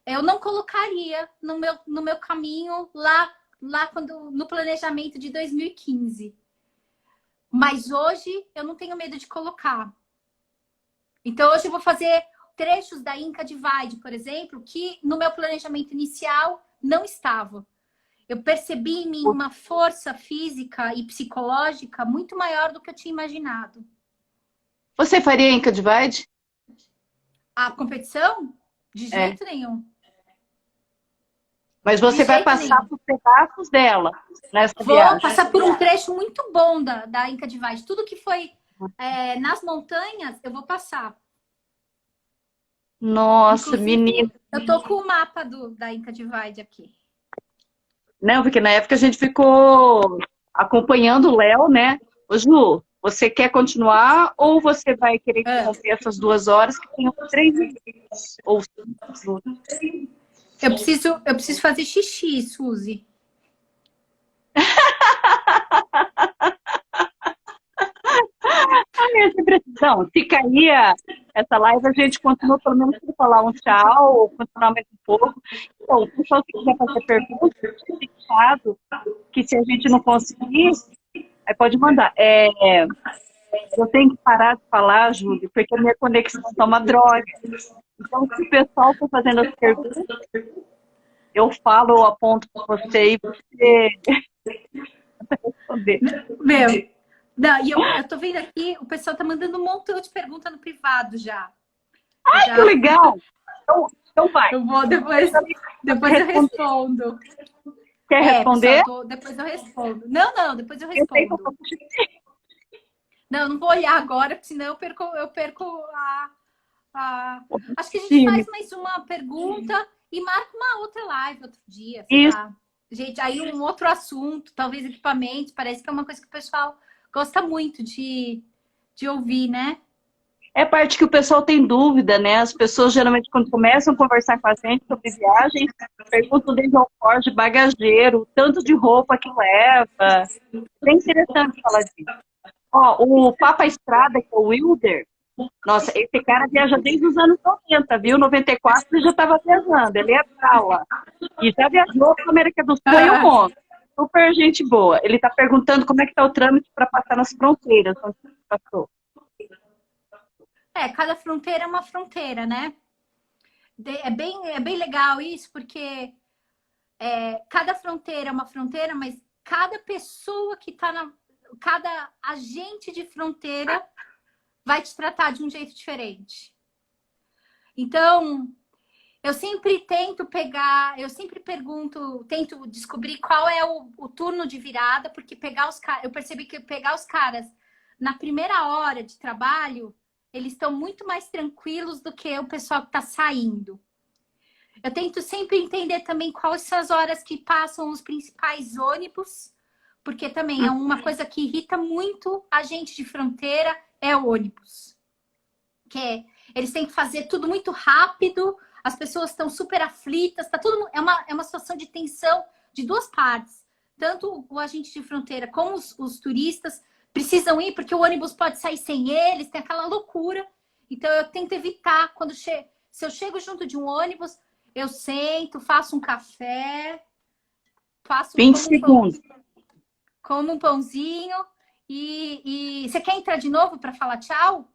Eu não colocaria no meu caminho lá no planejamento de 2015. Mas hoje eu não tenho medo de colocar. Então hoje eu vou fazer trechos da Inca Divide, por exemplo, que no meu planejamento inicial não estava. Eu percebi em mim uma força física e psicológica muito maior do que eu tinha imaginado. Você faria Inca Divide? A competição? De jeito nenhum. Mas você vai passar por pedaços dela nessa viagem? Vou passar por um trecho muito bom da Inca Divide. Tudo que foi nas montanhas, eu vou passar. Nossa, inclusive, menina. Eu tô com o mapa da Inca Divide aqui. Não, porque na época a gente ficou acompanhando o Léo, né? Ô, Ju, você quer continuar ou você vai querer interromper essas 2 horas que tem 3 minutos? Ou... Eu preciso fazer xixi, Suzy. Não, se cair essa live, a gente continua pelo menos para falar um tchau, ou continuar mais um pouco. Então, o pessoal que quiser fazer perguntas, que se a gente não conseguir, aí pode mandar. Eu tenho que parar de falar, Júlio, porque a minha conexão está uma droga. Então, se o pessoal está fazendo as perguntas, eu falo, eu aponto para você e você responder. Meu, não, e eu tô vendo aqui, o pessoal tá mandando um montão de perguntas no privado já. Ai, que legal! Então vai. Eu vou depois eu respondo. Quer responder? Pessoal, depois eu respondo. Não, depois eu respondo. Não vou olhar agora, porque senão eu perco Acho que a gente faz mais uma pergunta e marca uma outra live outro dia. Isso. Gente, aí um outro assunto, talvez equipamento, parece que é uma coisa que o pessoal gosta muito de ouvir, né? É parte que o pessoal tem dúvida, né? As pessoas geralmente quando começam a conversar com a gente sobre viagem, perguntam desde o alforje, bagageiro, tanto de roupa que leva. É bem interessante falar disso. Ó, o Papa Estrada, que é o Wilder, nossa, esse cara viaja desde os anos 90, viu? 94 ele já estava viajando, ele é brava. E já viajou para a América do Sul e o mundo. Super gente boa. Ele está perguntando como é que está o trâmite para passar nas fronteiras. Onde você passou? Cada fronteira é uma fronteira, né? É bem legal isso, porque cada fronteira é uma fronteira, mas cada pessoa que está cada agente de fronteira vai te tratar de um jeito diferente. Então, eu sempre tento tento descobrir qual é o turno de virada, porque eu percebi que pegar os caras na primeira hora de trabalho, eles estão muito mais tranquilos do que o pessoal que está saindo. Eu tento sempre entender também quais são as horas que passam os principais ônibus, porque também é uma coisa que irrita muito a gente de fronteira, é o ônibus. Eles têm que fazer tudo muito rápido, as pessoas estão super aflitas, é uma situação de tensão de duas partes. Tanto o agente de fronteira como os turistas precisam ir, porque o ônibus pode sair sem eles, tem aquela loucura. Então eu tento evitar, se eu chego junto de um ônibus, eu sento, faço um café, 20 segundos. Como um pãozinho e você quer entrar de novo para falar tchau?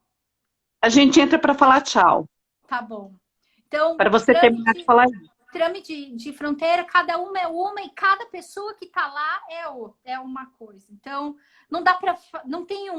A gente entra para falar tchau. Tá bom. Então, Para você terminar de falar isso. trâmite de fronteira, cada uma é uma e cada pessoa que está lá é uma coisa. Então, não dá para, não tem